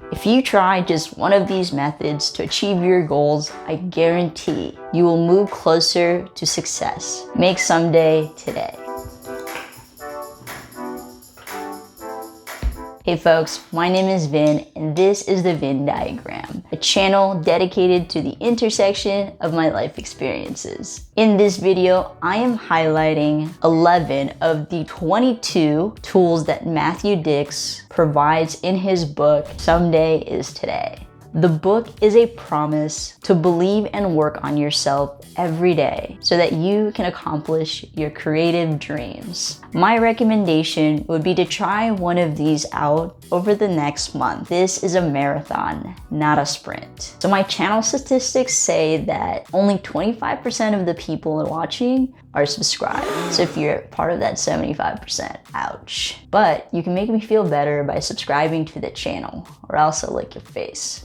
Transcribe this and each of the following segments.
If you try just one of these methods to achieve your goals, I guarantee you will move closer to success. Make someday today. Hey folks, my name is Vin, and this is the Venn diagram, a channel dedicated to the intersection of my life experiences. In this video, I am highlighting 11 of the 22 tools that Matthew Dicks provides in his book, Someday is Today. The book is a promise to believe and work on yourself every day so that you can accomplish your creative dreams. My recommendation would be to try one of these out over the next month. This is a marathon, not a sprint. So my channel statistics say that only 25% of the people watching are subscribed. So if you're part of that 75%, ouch. But you can make me feel better by subscribing to the channel, or else I'll lick your face.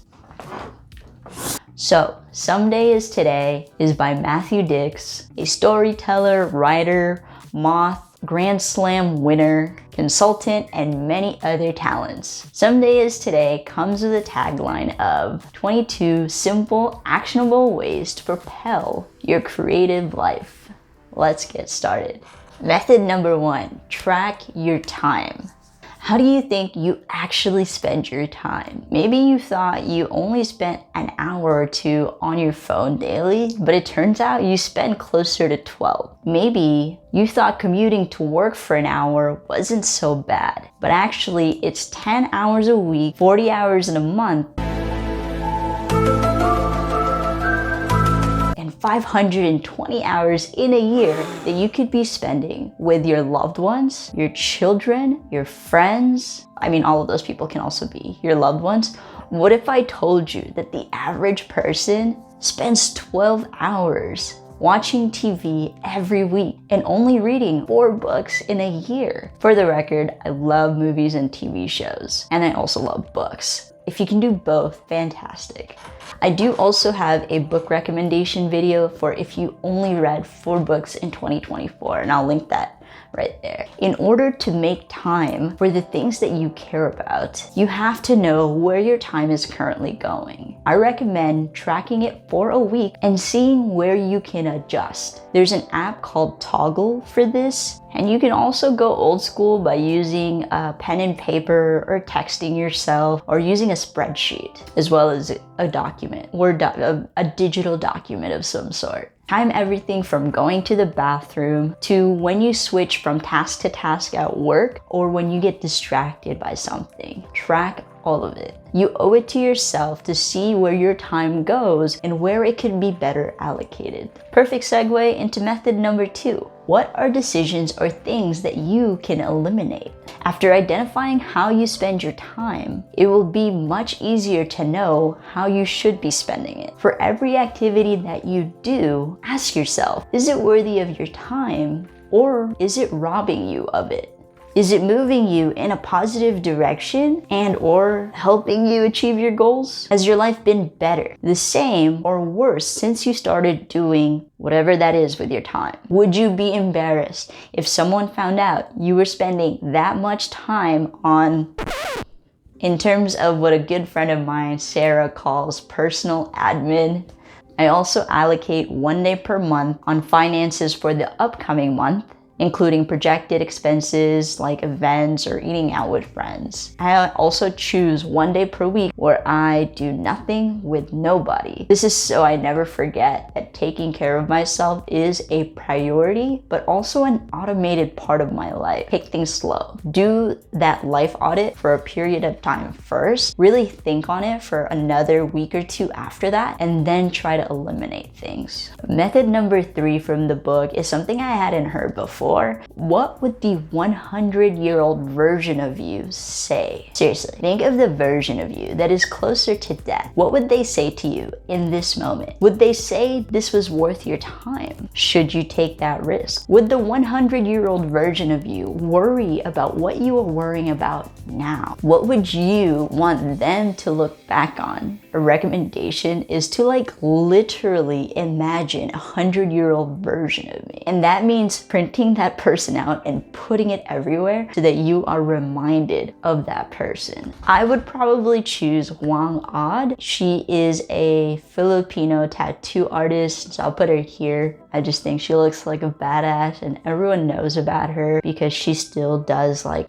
So, Someday is Today is by Matthew Dicks, a storyteller, writer, moth, Grand Slam winner, consultant, and many other talents. Someday is Today comes with a tagline of 22 simple, actionable ways to propel your creative life. Let's get started. Method number 1, track your time. How do you think you actually spend your time? Maybe you thought you only spent an hour or 2 on your phone daily, but it turns out you spend closer to 12. Maybe you thought commuting to work for an hour wasn't so bad, but actually it's 10 hours a week, 40 hours in a month, 520 hours in a year that you could be spending with your loved ones, your children, your friends. I mean, all of those people can also be your loved ones. What if I told you that the average person spends 12 hours watching TV every week and only reading 4 books in a year? For the record, I love movies and TV shows, and I also love books. If you can do both, fantastic. I do also have a book recommendation video for if you only read 4 books in 2024, and I'll link that right there. In order to make time for the things that you care about, you have to know where your time is currently going. I recommend tracking it for a week and seeing where you can adjust. There's an app called Toggle for this, and you can also go old school by using a pen and paper or texting yourself or using a spreadsheet, as well as a document or a digital document of some sort. Time everything from going to the bathroom to when you switch from task to task at work or when you get distracted by something. Track all of it. You owe it to yourself to see where your time goes and where it could be better allocated. Perfect segue into method number 2. What are decisions or things that you can eliminate? After identifying how you spend your time, it will be much easier to know how you should be spending it. For every activity that you do, ask yourself, is it worthy of your time or is it robbing you of it? Is it moving you in a positive direction and or helping you achieve your goals? Has your life been better, the same, or worse since you started doing whatever that is with your time? Would you be embarrassed if someone found out you were spending that much time on, in terms of what a good friend of mine, Sarah, calls personal admin? I also allocate 1 day per month on finances for the upcoming month, including projected expenses like events or eating out with friends. I also choose 1 day per week where I do nothing with nobody. This is so I never forget that taking care of myself is a priority, but also an automated part of my life. Take things slow. Do that life audit for a period of time first. Really think on it for another week or 2 after that, and then try to eliminate things. Method number 3 from the book is something I hadn't heard before. What would the 100-year-old version of you say? Seriously, think of the version of you that is closer to death. What would they say to you in this moment? Would they say this was worth your time? Should you take that risk? Would the 100-year-old version of you worry about what you are worrying about now? What would you want them to look back on? a recommendation is to like literally imagine a 100-year-old version of me. And that means printing that person out and putting it everywhere so that you are reminded of that person. I would probably choose Wang Odd. She is a Filipino tattoo artist, so I'll put her here. I just think she looks like a badass and everyone knows about her because she still does like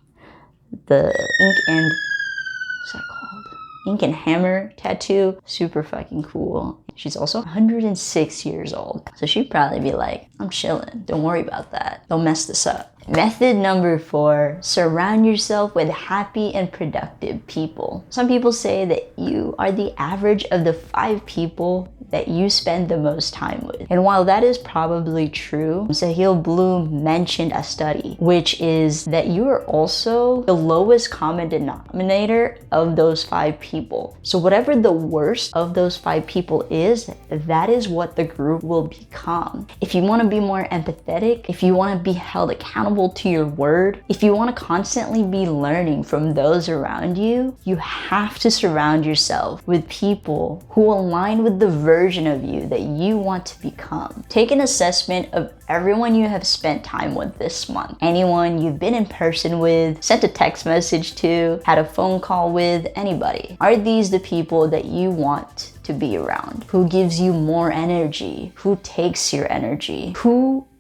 the what's that called? Ink and hammer tattoo. Super fucking cool. She's also 106 years old. So she'd probably be like, I'm chilling. Don't worry about that. Don't mess this up. Method number 4, surround yourself with happy and productive people. Some people say that you are the average of the 5 people that you spend the most time with. And while that is probably true, Sahil Bloom mentioned a study, which is that you are also the lowest common denominator of those 5 people. So whatever the worst of those 5 people is, that is what the group will become. If you want to be more empathetic, if you want to be held accountable to your word, if you want to constantly be learning from those around you, you have to surround yourself with people who align with the version of you that you want to become. Take an assessment of everyone you have spent time with this month. Anyone you've been in person with, sent a text message to, had a phone call with, anybody. Are these the people that you want to be around? Who gives you more energy? Who takes your energy?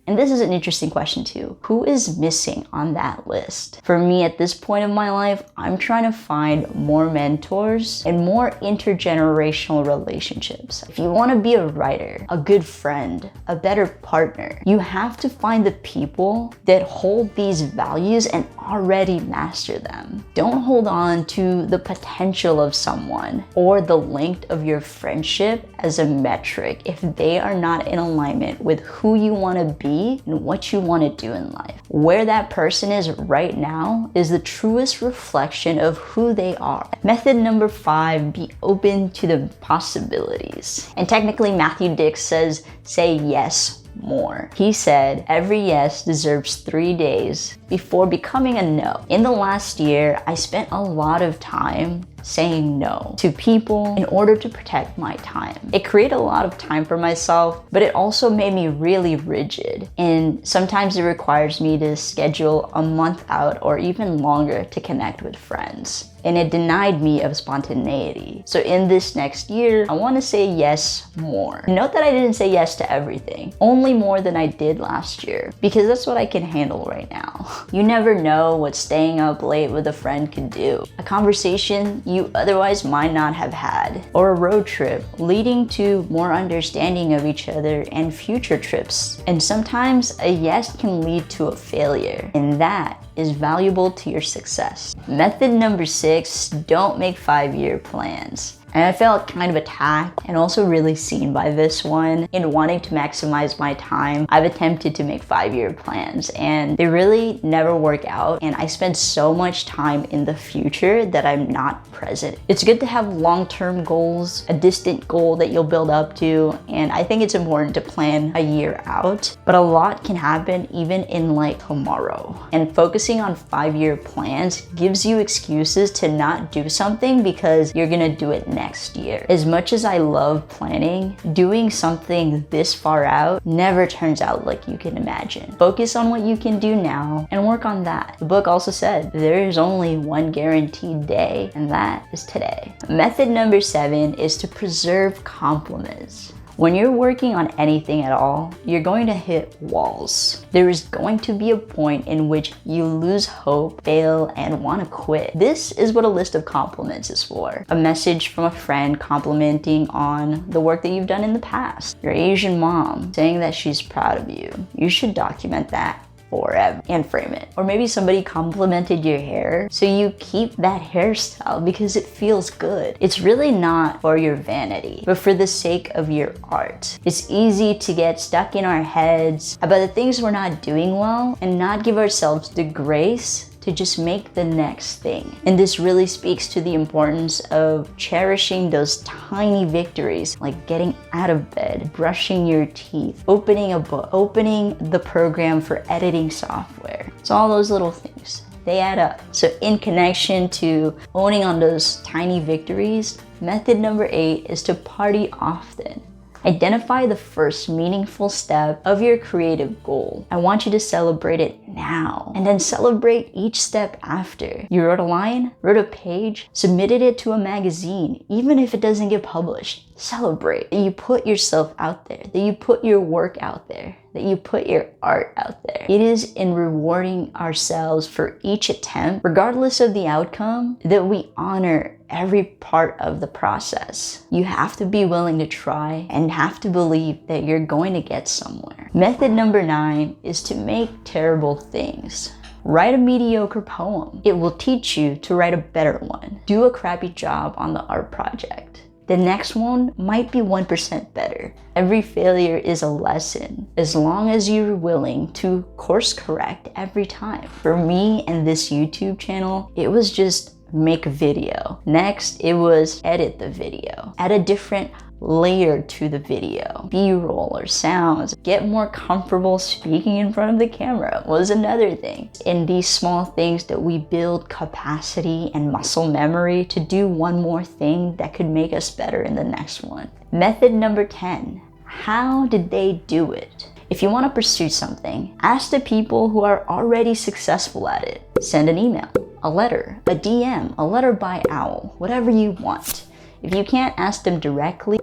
And this is an interesting question too. Who is missing on that list? For me at this point of my life, I'm trying to find more mentors and more intergenerational relationships. If you want to be a writer, a good friend, a better partner, you have to find the people that hold these values and already master them. Don't hold on to the potential of someone or the length of your friendship as a metric if they are not in alignment with who you want to be and what you want to do in life. Where that person is right now is the truest reflection of who they are. Method number 5, be open to the possibilities. And technically Matthew Dix says, say yes more. He said, every yes deserves 3 days before becoming a no. In the last year, I spent a lot of time saying no to people in order to protect my time. It created a lot of time for myself, but it also made me really rigid. And sometimes it requires me to schedule a month out or even longer to connect with friends. And it denied me of spontaneity. So in this next year, I want to say yes more. Note that I didn't say yes to everything, only more than I did last year, because that's what I can handle right now. You never know what staying up late with a friend could do. A conversation you otherwise might not have had, or a road trip leading to more understanding of each other and future trips. And sometimes a yes can lead to a failure, and that is valuable to your success. Method number 6, don't make 5-year plans. And I felt kind of attacked and also really seen by this one. In wanting to maximize my time, I've attempted to make 5-year plans and they really never work out. And I spend so much time in the future that I'm not present. It's good to have long-term goals, a distant goal that you'll build up to. And I think it's important to plan a year out, but a lot can happen even in like tomorrow. And focusing on 5-year plans gives you excuses to not do something because you're gonna do it next year. As much as I love planning, doing something this far out never turns out like you can imagine. Focus on what you can do now and work on that. The book also said there is only one guaranteed day, and that is today. Method number 7 is to preserve compliments. When you're working on anything at all, you're going to hit walls. There is going to be a point in which you lose hope, fail, and want to quit. This is what a list of compliments is for. A message from a friend complimenting on the work that you've done in the past. Your Asian mom saying that she's proud of you. You should document that forever and frame it. Or maybe somebody complimented your hair, so you keep that hairstyle because it feels good. It's really not for your vanity, but for the sake of your art. It's easy to get stuck in our heads about the things we're not doing well and not give ourselves the grace to just make the next thing. And this really speaks to the importance of cherishing those tiny victories, like getting out of bed, brushing your teeth, opening a book, opening the program for editing software. It's all those little things. they add up. So in connection to owning on those tiny victories, method number 8 is to party often. Identify the first meaningful step of your creative goal. I want you to celebrate it now, and then celebrate each step after. You wrote a line, wrote a page, submitted it to a magazine, even if it doesn't get published. Celebrate that you put yourself out there, that you put your work out there, that you put your art out there. It is in rewarding ourselves for each attempt, regardless of the outcome, that we honor every part of the process. You have to be willing to try and have to believe that you're going to get somewhere. Method number 9 is to make terrible things. Write a mediocre poem. It will teach you to write a better one. Do a crappy job on the art project. The next one might be 1% better. Every failure is a lesson, as long as you're willing to course correct every time. For me and this YouTube channel, it was just make a video. Next, it was edit the video. Add a different layer to the video. B-roll or sounds. Get more comfortable speaking in front of the camera was another thing. In these small things that we build capacity and muscle memory to do one more thing that could make us better in the next one. Method number 10. How did they do it? If you want to pursue something, ask the people who are already successful at it. Send an email, a letter, a DM, a letter by owl, whatever you want. If you can't ask them directly,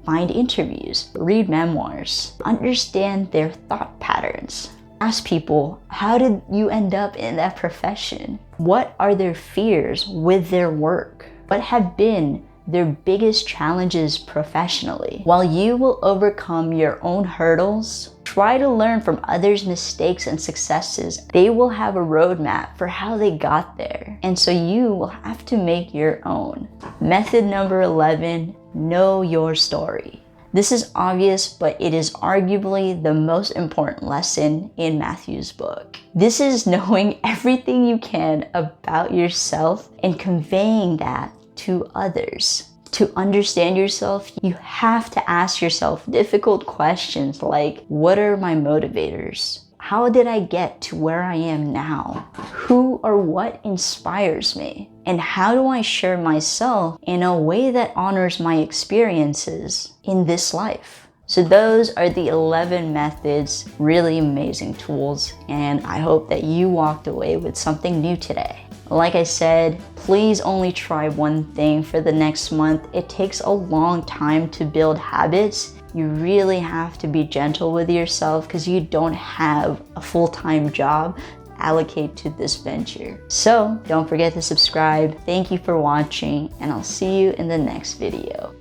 find interviews, read memoirs, understand their thought patterns. Ask people, how did you end up in that profession? What are their fears with their work? What have been their biggest challenges professionally? While you will overcome your own hurdles, try to learn from others' mistakes and successes. They will have a roadmap for how they got there. And so you will have to make your own. Method number 11, know your story. This is obvious, but it is arguably the most important lesson in Matthew's book. This is knowing everything you can about yourself and conveying that to others. To understand yourself, you have to ask yourself difficult questions like, what are my motivators? How did I get to where I am now? Who or what inspires me? And how do I share myself in a way that honors my experiences in this life? So those are the 11 methods, really amazing tools, and I hope that you walked away with something new today. Like I said, please only try one thing for the next month. It takes a long time to build habits. You really have to be gentle with yourself because you don't have a full-time job allocate to this venture. So don't forget to subscribe. Thank you for watching, and I'll see you in the next video.